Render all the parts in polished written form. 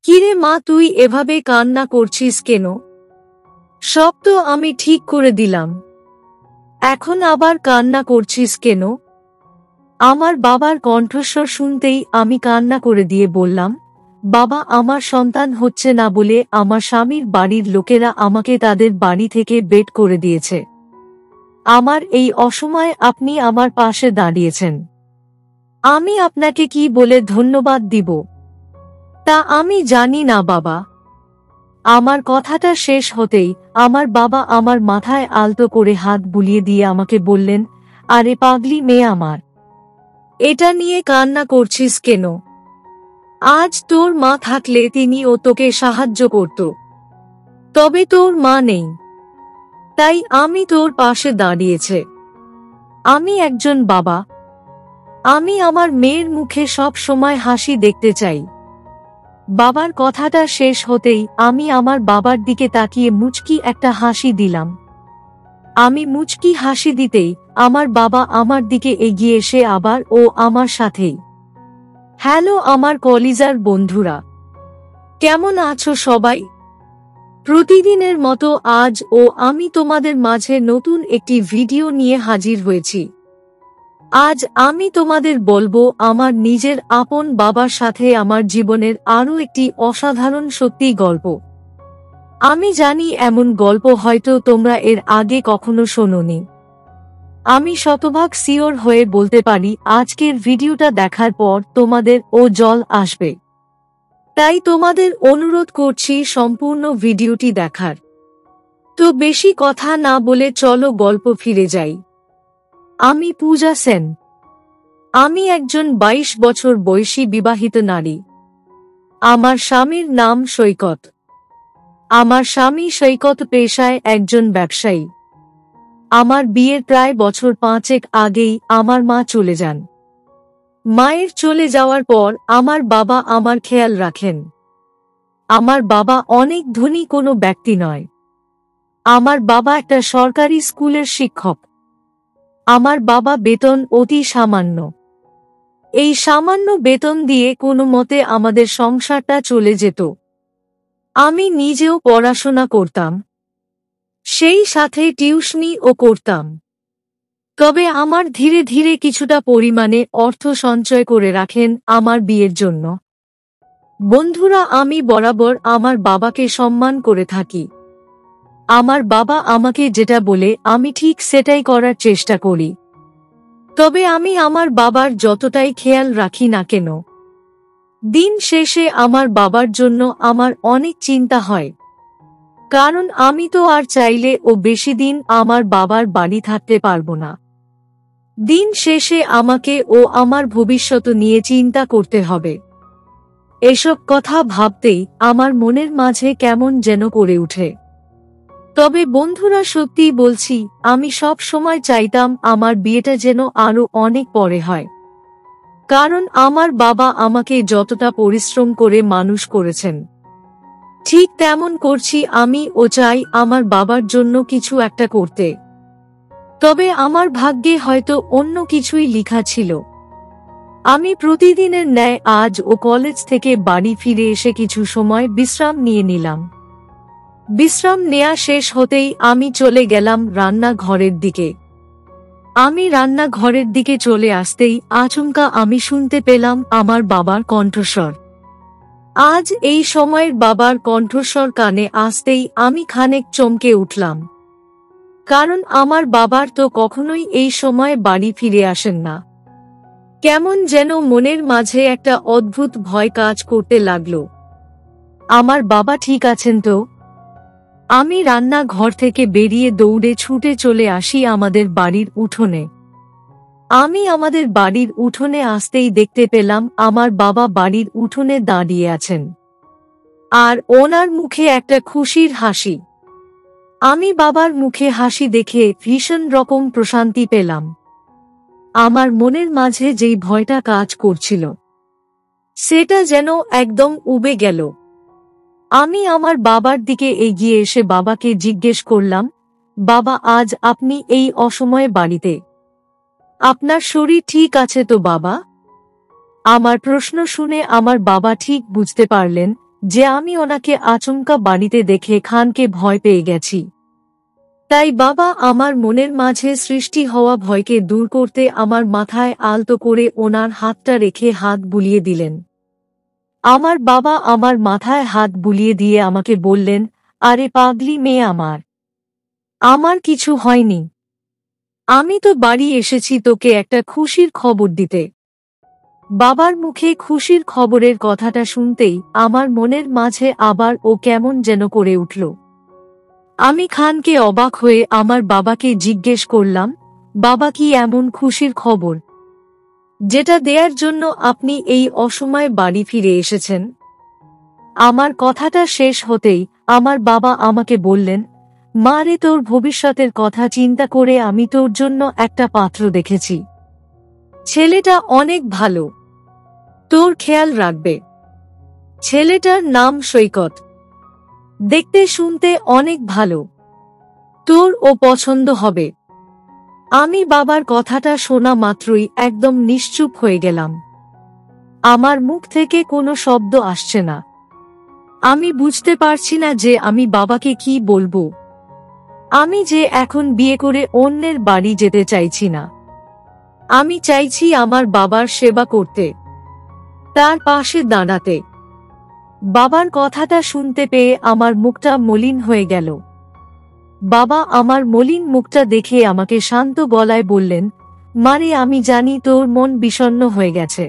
কিরে মা, তুই এভাবে কান্না করছিস কেন? সব তো আমি ঠিক করে দিলাম, এখন আবার কান্না করছিস কেন? আমার বাবার কণ্ঠস্বর শুনতেই আমি কান্না করে দিয়ে বললাম, বাবা, আমার সন্তান হচ্ছে না বলে আমার স্বামীর বাড়ির লোকেরা আমাকে তাদের বাড়ি থেকে বের করে দিয়েছে। আমার এই অসময়ে আপনি আমার পাশে দাঁড়িয়েছেন। আমি আপনাকে কি বলে ধন্যবাদ দিব তা আমি জানি না বাবা। আমার কথাটা শেষ হতেই আমার বাবা আমার মাথায় আলতো করে হাত বুলিয়ে দিয়ে আমাকে বললেন, আরে পাগলি মেয়ে আমার, এটা নিয়ে কান্না করছিস কেন? আজ তোর মা থাকলে তিনিও তোকে সাহায্য করত, তবে তোর মা নেই, তাই আমি তোর পাশে দাঁড়িয়েছে। আমি একজন বাবা, আমি আমার মেয়ের মুখে সব সময় হাসি দেখতে চাই। বাবার কথাটা শেষ হতেই আমি আমার বাবার দিকে তাকিয়ে মুচকি একটা হাসি দিলাম। আমি মুচকি হাসি দিতেই আমার বাবা আমার দিকে এগিয়ে এসে আবার ও আমার সাথেই। হ্যালো আমার কলিজার বন্ধুরা, কেমন আছো সবাই? প্রতিদিনের মতো আজ আমি তোমাদের মাঝে নতুন একটি ভিডিও নিয়ে হাজির হয়েছি। আজ আমি তোমাদের বলবো আমার নিজের আপন বাবার সাথে আমার জীবনের আরও একটি অসাধারণ সত্যি গল্প। আমি জানি এমন গল্প হয়তো তোমরা এর আগে কখনো শোনোনি। আমি শতভাগ সিওর হয়ে বলতে পারি আজকের ভিডিওটা দেখার পর তোমাদের জল আসবে। তাই তোমাদের অনুরোধ করছি সম্পূর্ণ ভিডিওটি দেখার। তো বেশি কথা না বলে চলো গল্প ফিরে যাই। আমি পূজা সেন। আমি একজন 22 বছর বয়সী বিবাহিত নারী। আমার স্বামীর নাম সৈকত। আমার স্বামী সৈকত পেশায় একজন ব্যবসায়ী। আমার বিয়ের প্রায় বছর 5 আগেই আমার মা চলে যান। মায়ের চলে যাওয়ার পর আমার বাবা আমার খেয়াল রাখেন। আমার বাবা অনেক ধনী কোনো ব্যক্তি নয়। আমার বাবা একটা সরকারি স্কুলের শিক্ষক। আমার বাবা বেতন অতি সামান্য। এই সামান্য বেতন দিয়ে কোনো মতে আমাদের সংসারটা চলে যেত। আমি নিজেও পড়াশোনা করতাম, সেই সাথে টিউশনিও করতাম। তবে আমার ধীরে ধীরে কিছুটা পরিমাণে অর্থ সঞ্চয় করে রাখেন আমার বিয়ের জন্য। বন্ধুরা, আমি বরাবর আমার বাবাকে সম্মান করে থাকি। আমার বাবা আমাকে যেটা বলে আমি ঠিক সেটাই করার চেষ্টা করি। তবে আমি আমার বাবার যতটাই খেয়াল রাখি না কেন, দিন শেষে আমার বাবার জন্য আমার অনেক চিন্তা হয়। কারণ আমি তো আর চাইলে বেশি দিন আমার বাবার বাড়ি থাকতে পারবো না। দিন শেষে আমাকে আমার ভবিষ্যৎ নিয়ে চিন্তা করতে হবে। এসব কথা ভাবতেই আমার মনের মাঝে কেমন যেন করে ওঠে। তবে বন্ধুরা, সত্যি বলছি, আমি সব সময় চাইতাম আমার বিয়েটা যেন আরো অনেক পরে হয়। কারণ আমার বাবা আমাকে যতটা পরিশ্রম করে মানুষ করেছেন, ঠিক তেমন করছি আমি। চাই আমার বাবার জন্য কিছু একটা করতে। তবে আমার ভাগ্যে হয়তো অন্য কিছুই লেখা ছিল। আমি প্রতিদিনের ন্যায় আজ কলেজ থেকে বাড়ি ফিরে এসে কিছু সময় বিশ্রাম নিয়ে নিলাম। বিশ্রাম নেয়া শেষ হতেই আমি চলে গেলাম রান্নাঘরের দিকে। আমি রান্নাঘরের দিকে চলে আসতেই আচমকা আমি শুনতে পেলাম আমার বাবার কণ্ঠস্বর। আজ এই সময়ের বাবার কণ্ঠস্বর কানে আসতেই আমি খানিক চমকে উঠলাম। কারণ আমার বাবার তো কখনোই এই সময়ে বাড়ি ফিরে আসেন না। কেমন যেন মনের মাঝে একটা অদ্ভুত ভয় কাজ করতে লাগলো। আমার বাবা ঠিক আছেন তো? আমি রান্নাঘর থেকে বেরিয়ে দৌড়ে ছুটে চলে আসি আমাদের বাড়ির উঠোনে। আমি আমাদের বাড়ির উঠোনে আসতেই দেখতে পেলাম আমার বাবা বাড়ির উঠোনে দাঁড়িয়ে আছেন, আর ওনার মুখে একটা খুশির হাসি। আমি বাবার মুখে হাসি দেখে ভীষণ রকম প্রশান্তি পেলাম। আমার মনের মাঝে যেই ভয়টা কাজ করছিল, সেটা যেন একদম উবে গেল। আমি আমার বাবার দিকে এগিয়ে এসে বাবাকে জিজ্ঞেস করলাম, বাবা, আজ আপনি এই অসময়ে বাড়িতে? আপনার শরীর ঠিক আছে তো বাবা? আমার প্রশ্ন শুনে আমার বাবা ঠিক বুঝতে পারলেন যে আমি ওনাকে আচমকা বাড়িতে দেখে খানকে ভয় পেয়ে গেছি। তাই বাবা আমার মনের মাঝে সৃষ্টি হওয়া ভয়কে দূর করতে আমার মাথায় আলতো করে ওনার হাতটা রেখে হাত বুলিয়ে দিলেন। আমার বাবা আমার মাথায় হাত বুলিয়ে দিয়ে আমাকে বললেন, আরে পাগলি মেয়ে আমার কিছু হয়নি। আমি তো বাড়ি এসেছি তোকে একটা খুশির খবর দিতে। বাবার মুখে খুশির খবরের কথাটা শুনতেই আমার মনের মাঝে আবার ও কেমন যেন করে উঠল। আমি খানকে অবাক হয়ে আমার বাবাকে জিজ্ঞেস করলাম, বাবা কি এমন খুশির খবর যেটা দেয়ার জন্য আপনি এই অসময়ে বাড়ি ফিরে এসেছেন? আমার কথাটা শেষ হতেই আমার বাবা আমাকে বললেন, মা রে, তোর ভবিষ্যতের কথা চিন্তা করে আমি তোর জন্য একটা পাত্র দেখেছি। ছেলেটা অনেক ভালো, তোর খেয়াল রাখবে। ছেলেটার নাম সৈকত, দেখতে শুনতে অনেক ভালো, তোর ও পছন্দ হবে। আমি বাবার কথাটা শোনা মাত্রই একদম নিশ্চুপ হয়ে গেলাম। আমার মুখ থেকে কোনো শব্দ আসছে না। আমি বুঝতে পারছি না যে আমি বাবাকে কি বলবো। আমি যে এখন বিয়ে করে অন্যের বাড়ি যেতে চাইছি না। আমি চাইছি আমার বাবার সেবা করতে, তার পাশে দাঁড়াতে। বাবার কথাটা শুনতে পেয়ে আমার মুখটা মলিন হয়ে গেল। বাবা আমার মলিন মুখটা দেখে আমাকে শান্ত গলায় বললেন, মারে, আমি জানি তোর মন বিষণ্ণ হয়ে গেছে।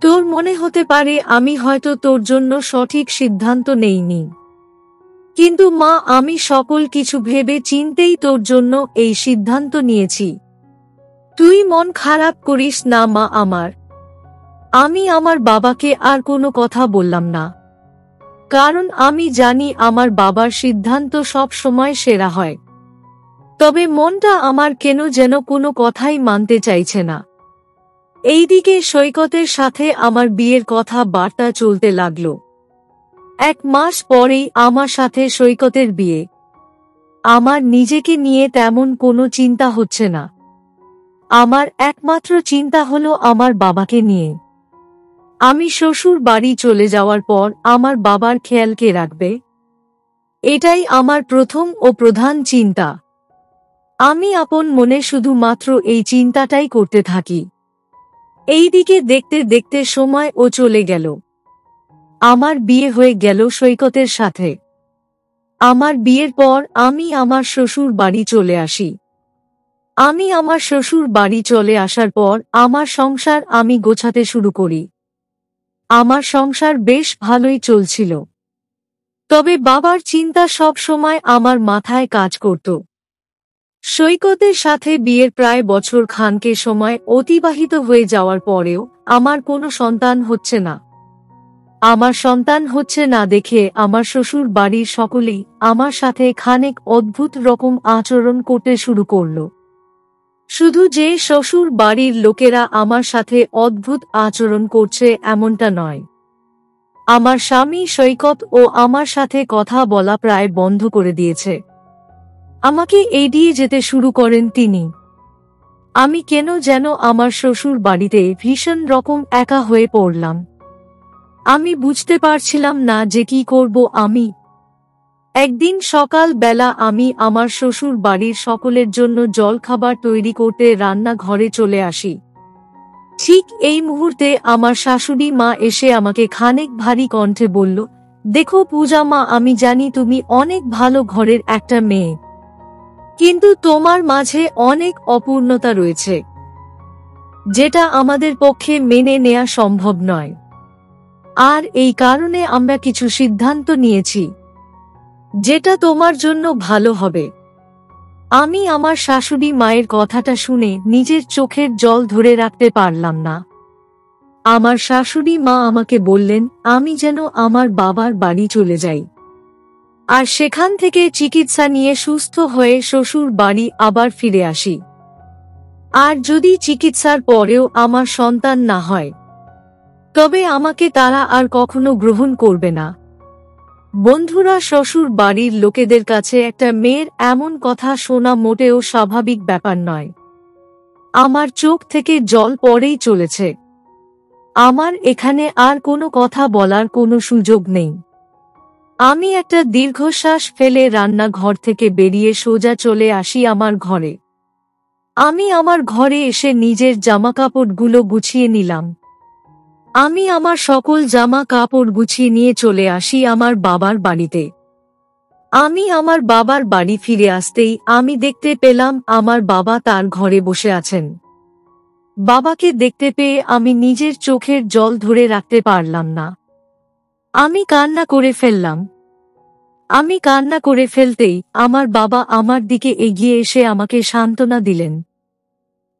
তোর মনে হতে পারে আমি হয়তো তোর জন্য সঠিক সিদ্ধান্ত নেইনি। কিন্তু মা, আমি সকল কিছু ভেবে চিন্তেই তোর জন্য এই সিদ্ধান্ত নিয়েছি। তুই মন খারাপ করিস না মা আমার। আমি আমার বাবাকে আর কোনো কথা বললাম না, কারণ আমি জানি আমার বাবার সিদ্ধান্ত সব সময় সেরা হয়। তবে মনটা আমার কেন যেন কোনো কথাই মানতে চাইছে না। এইদিকে সৈকতের সাথে আমার বিয়ের কথা বার্তা চলতে লাগল। 1 মাস পরেই আমার সাথে সৈকতের বিয়ে। আমার নিজেকে নিয়ে তেমন কোনো চিন্তা হচ্ছে না। আমার একমাত্র চিন্তা হলো আমার বাবাকে নিয়ে। আমি শ্বশুর বাড়ি চলে যাওয়ার পর আমার বাবার খেয়াল কে রাখবে? এটাই আমার প্রথম ও প্রধান চিন্তা। আমি আপন মনে শুধুমাত্র এই চিন্তাটাই করতে থাকি। এইদিকে দেখতে দেখতে সময় ও চলে গেল। আমার বিয়ে হয়ে গেল সৈকতের সাথে। আমার বিয়ের পর আমি আমার শ্বশুর বাড়ি চলে আসি। আমি আমার শ্বশুর বাড়ি চলে আসার পর আমার সংসার আমি গোছাতে শুরু করি। আমার সংসার বেশ ভালোই চলছিল। তবে বাবার চিন্তা সব সময় আমার মাথায় কাজ করত। সৈকতের সাথে বিয়ের প্রায় বছর খানকে সময় অতিবাহিত হয়ে যাওয়ার পরেও আমার কোনো সন্তান হচ্ছে না। আমার সন্তান হচ্ছে না দেখে আমার শ্বশুর বাড়ির সকলেই আমার সাথে খানিক অদ্ভুত রকম আচরণ করতে শুরু করল। শুধু যে শ্বশুর বাড়ির লোকেরা আমার সাথে অদ্ভুত আচরণ করছে এমনটা নয়, আমার স্বামী সৈকত ও আমার সাথে কথা বলা প্রায় বন্ধ করে দিয়েছে। আমাকে এড়িয়ে যেতে শুরু করেন তিনি। আমি কেন যেন আমার শ্বশুর বাড়িতে ভীষণ রকম একা হয়ে পড়লাম। আমি বুঝতে পারছিলাম না যে কি করব আমি। একদিন সকাল বেলা আমি আমার শ্বশুর বাড়ির সকলের জন্য জলখাবার তৈরি করতে রান্নাঘরে চলে আসি। ঠিক এই মুহূর্তে আমার শাশুড়ি মা এসে আমাকে খানিক ভারী কণ্ঠে বলল, দেখো পূজা মা, আমি জানি তুমি অনেক ভালো ঘরের একটা মেয়ে, কিন্তু তোমার মাঝে অনেক অপূর্ণতা রয়েছে, যেটা আমাদের পক্ষে মেনে নেওয়া সম্ভব নয়। আর এই কারণে আমরা কিছু সিদ্ধান্ত নিয়েছি যেটা তোমার জন্য ভালো হবে। আমি আমার শাশুড়ি মায়ের কথাটা শুনে নিজের চোখের জল ধরে রাখতে পারলাম না। আমার শাশুড়ি মা আমাকে বললেন আমি যেন আমার বাবার বাড়ি চলে যাই, আর সেখান থেকে চিকিৎসা নিয়ে সুস্থ হয়ে শ্বশুর বাড়ি আবার ফিরে আসি। আর যদি চিকিৎসার পরেও আমার সন্তান না হয়, তবে আমাকে তারা আর কখনো গ্রহণ করবে না। বন্ধুরা, শ্বশুর বাড়ির লোকেদের কাছে একটা মেয়ের এমন কথা শোনা মোটেও স্বাভাবিক ব্যাপার নয়। আমার চোখ থেকে জল পড়েই চলেছে। আমার এখানে আর কোনো কথা বলার কোনো সুযোগ নেই। আমি একটা দীর্ঘশ্বাস ফেলে রান্নাঘর থেকে বেরিয়ে সোজা চলে আসি আমার ঘরে। আমি আমার ঘরে এসে নিজের জামাকাপড়গুলো গুছিয়ে নিলাম। আমি আমার সকল জামা কাপড় গুছিয়ে নিয়ে চলে আসি আমার বাবার বাড়িতে। আমি আমার বাবার বাড়ি ফিরে আসতেই আমি দেখতে পেলাম আমার বাবা তার ঘরে বসে আছেন। বাবাকে দেখতে পেয়ে আমি নিজের চোখের জল ধরে রাখতে পারলাম না। আমি কান্না করে ফেললাম। আমি কান্না করে ফেলতেই আমার বাবা আমার দিকে এগিয়ে এসে আমাকে সান্ত্বনা দিলেন।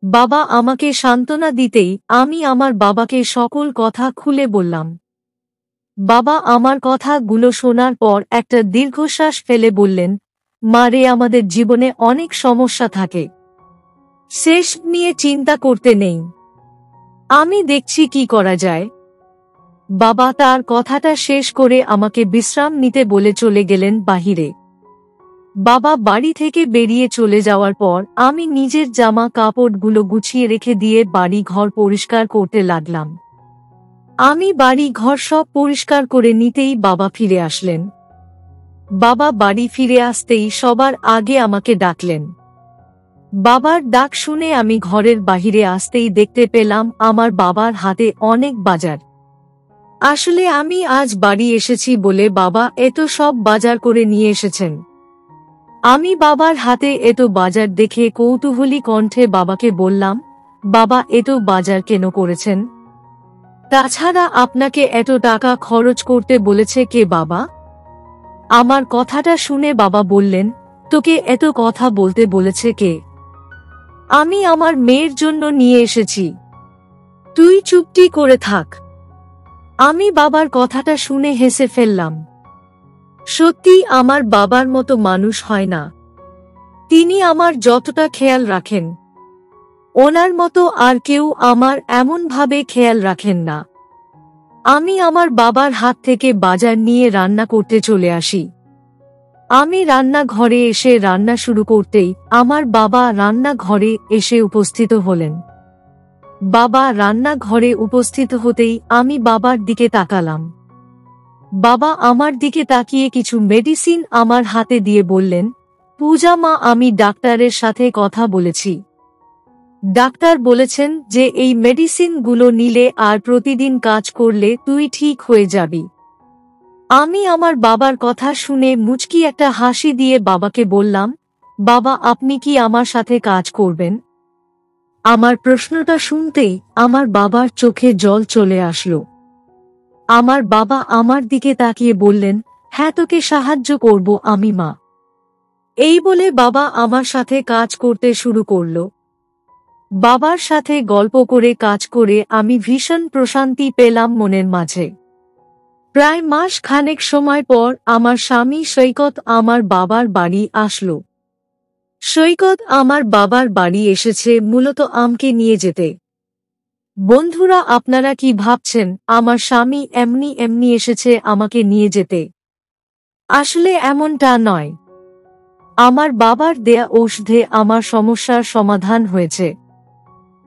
বাবা আমাকে সান্ত্বনা দিতেই আমি আমার বাবাকে সকল কথা খুলে বললাম। বাবা আমার কথাগুলো শোনার পর একটা দীর্ঘশ্বাস ফেলে বললেন, মা রে, আমাদের জীবনে অনেক সমস্যা থাকে, শেষ নিয়ে চিন্তা করতে নেই, আমি দেখছি কি করা যায়। বাবা তার কথাটা শেষ করে আমাকে বিশ্রাম নিতে বলে চলে গেলেন বাহিরে। বাবা বাড়ি থেকে বেরিয়ে চলে যাওয়ার পর আমি নিজের জামা কাপড়গুলো গুছিয়ে রেখে দিয়ে বাড়ি ঘর পরিষ্কার করতে লাগলাম। আমি বাড়ি ঘর সব পরিষ্কার করে নিতেই বাবা ফিরে আসলেন। বাবা বাড়ি ফিরে আসতেই সবার আগে আমাকে ডাকলেন। বাবার ডাক শুনে আমি ঘরের বাহিরে আসতেই দেখতে পেলাম আমার বাবার হাতে অনেক বাজার। আসলে আমি আজ বাড়ি এসেছি বলে বাবা এত সব বাজার করে নিয়ে এসেছেন। আমি বাবার হাতে এত বাজার দেখে কৌতূহলী কণ্ঠে বাবাকে বললাম, বাবা এত বাজার কেন করেছেন? তাছাড়া আপনাকে এত টাকা খরচ করতে বলেছে কে বাবা? আমার কথাটা শুনে বাবা বললেন, তোকে এত কথা বলতে বলেছে কে? আমি আমার মেয়ের জন্য নিয়ে এসেছি, তুই চুপটি করে থাক। আমি বাবার কথাটা শুনে হেসে ফেললাম। সত্যি আমার বাবার মতো মানুষ হয় না। তিনি আমার যতটা খেয়াল রাখেন, ওনার মতো আর কেউ আমার এমনভাবে খেয়াল রাখেন না। আমি আমার বাবার হাত থেকে বাজার নিয়ে রান্না করতে চলে আসি। আমি রান্নাঘরে এসে রান্না শুরু করতেই আমার বাবা রান্নাঘরে এসে উপস্থিত হলেন। বাবা রান্নাঘরে উপস্থিত হতেই আমি বাবার দিকে তাকালাম। বাবা আমার দিকে তাকিয়ে কিছু মেডিসিন আমার হাতে দিয়ে বললেন, পূজা মা, আমি ডাক্তারের সাথে কথা বলেছি। ডাক্তার বলেছেন যে এই মেডিসিনগুলো নিলে আর প্রতিদিন কাজ করলে তুই ঠিক হয়ে যাবি। আমি আমার বাবার কথা শুনে মুচকি একটা হাসি দিয়ে বাবাকে বললাম, বাবা, আপনি কি আমার সাথে কাজ করবেন? আমার প্রশ্নটা শুনতেই আমার বাবার চোখে জল চলে আসলো। আমার বাবা আমার দিকে তাকিয়ে বললেন, হ্যাঁ, তোকে সাহায্য করব আমি মা। এই বলে বাবা আমার সাথে কাজ করতে শুরু করল। বাবার সাথে গল্প করে কাজ করে আমি ভীষণ প্রশান্তি পেলাম মনের মাঝে। প্রায় মাস খানেক সময় পর আমার স্বামী সৈকত আমার বাবার বাড়ি আসলো। সৈকত আমার বাবার বাড়ি এসেছে মূলত আমকে নিয়ে যেতে। বন্ধুরা, আপনারা কি ভাবছেন আমার স্বামী এমনি এমনি এসেছে আমাকে নিয়ে যেতে? আসলে এমনটা নয়। আমার বাবার দেয়া ঔষধে আমার সমস্যার সমাধান হয়েছে,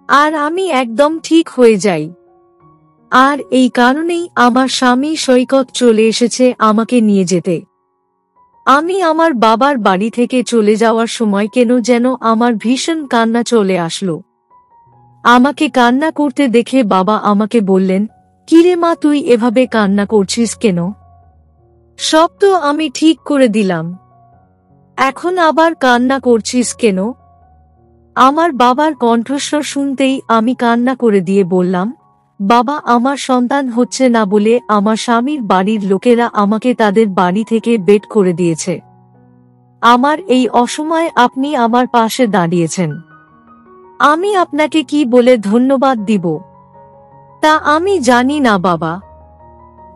আর আমি একদম ঠিক হয়ে যাই। আর এই কারণেই আমার স্বামী সৈকত চলে এসেছে আমাকে নিয়ে যেতে। আমি আমার বাবার বাড়ি থেকে চলে যাওয়ার সময় কেন যেন আমার ভীষণ কান্না চলে আসলো। আমাকে কান্না করতে দেখে বাবা আমাকে বললেন, কিরে মা, তুই এভাবে কান্না করছিস কেন? সব তো আমি ঠিক করে দিলাম, এখন আবার কান্না করছিস কেন? আমার বাবার কণ্ঠস্বর শুনতেই আমি কান্না করে দিয়ে বললাম, বাবা, আমার সন্তান হচ্ছে না বলে আমার স্বামীর বাড়ির লোকেরা আমাকে তাদের বাড়ি থেকে বের করে দিয়েছে। আমার এই অসময়ে আপনি আমার পাশে দাঁড়িয়েছেন। আমি আপনাকে কি বলে ধন্যবাদ দিব তা আমি জানি না বাবা।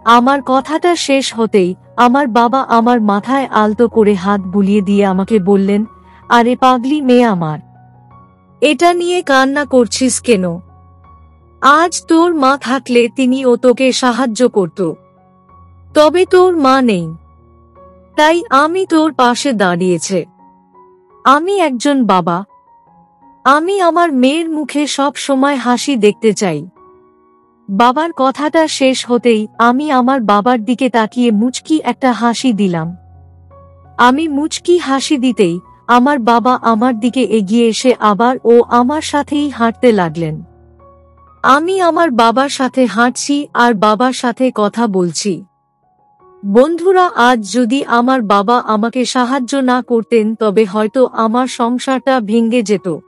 আমার কথাটা শেষ হতেই আমার বাবা আমার মাথায় আলতো করে হাত বুলিয়ে দিয়ে আমাকে বললেন, আরে পাগলি মেয়ে আমার, এটা নিয়ে কান্না করছিস কেন? আজ তোর মা থাকলে তিনিও তোকে সাহায্য করত, তবে তোর মা নেই, তাই আমি তোর পাশে দাঁড়িয়েছে। আমি একজন বাবা, আমি আমার মেয়ের মুখে সব সময় হাসি দেখতে চাই। বাবার কথাটা শেষ হতেই আমি আমার বাবার দিকে তাকিয়ে মুচকি একটা হাসি দিলাম। আমি মুচকি হাসি দিতেই আমার বাবা আমার দিকে এগিয়ে এসে আবার ও আমার সাথেই হাঁটতে লাগলেন। আমি আমার বাবার সাথে হাঁটছি আর বাবার সাথে কথা বলছি। বন্ধুরা, আজ যদি আমার বাবা আমাকে সাহায্য না করতেন তবে হয়তো আমার সংসারটা ভেঙে যেত।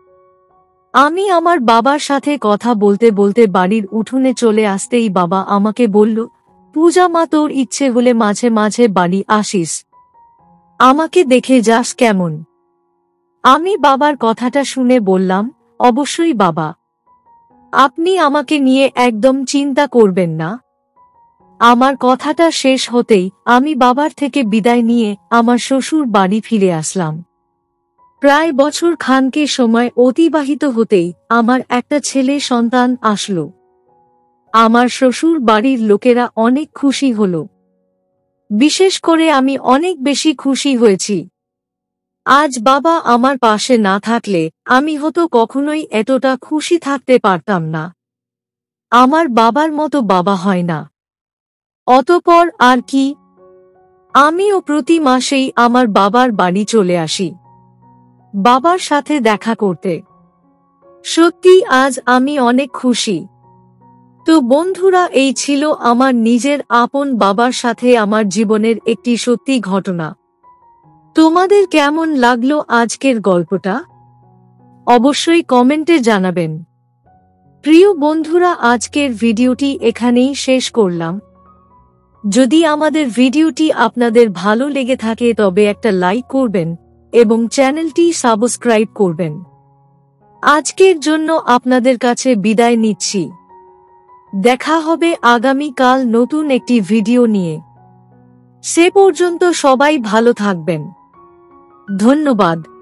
আমি আমার বাবার সাথে কথা বলতে বলতে বাড়ির উঠোনে চলে আসতেই বাবা আমাকে বলল, পূজা মা, তোর ইচ্ছে হলে মাঝে মাঝে বাড়ি আসিস, আমাকে দেখে যাস কেমন। আমি বাবার কথাটা শুনে বললাম, অবশ্যই বাবা, আপনি আমাকে নিয়ে একদম চিন্তা করবেন না। আমার কথাটা শেষ হতেই আমি বাবার থেকে বিদায় নিয়ে আমার শ্বশুর বাড়ি ফিরে আসলাম। প্রায় বছর খানেক সময় অতিবাহিত হতেই আমার একটা ছেলে সন্তান আসলো। আমার শ্বশুর বাড়ির লোকেরা অনেক খুশি হলো। বিশেষ করে আমি অনেক বেশি খুশি হয়েছি। আজ বাবা আমার পাশে না থাকলে আমি হয়তো কখনোই এতটা খুশি থাকতে পারতাম না। আমার বাবার মতো বাবা হয় না। অতঃপর আর কি, আমিও প্রতি মাসেই আমার বাবার বাড়ি চলে আসি বাবার সাথে দেখা করতে। সত্যি আজ আমি অনেক খুশি। তো বন্ধুরা, এই ছিল আমার নিজের আপন বাবার সাথে আমার জীবনের একটি সত্যি ঘটনা। তোমাদের কেমন লাগলো আজকের গল্পটা? অবশ্যই কমেন্টে জানাবেন। প্রিয় বন্ধুরা, আজকের ভিডিওটি এখানেই শেষ করলাম। যদি আমাদের ভিডিওটি আপনাদের ভালো লেগে থাকে তবে একটা লাইক করবেন এবং চ্যানেলটি সাবস্ক্রাইব করবেন। আজকের জন্য আপনাদের কাছে বিদায় নিচ্ছি। দেখা হবে আগামীকাল নতুন একটি ভিডিও নিয়ে। সে পর্যন্ত সবাই ভালো থাকবেন। ধন্যবাদ।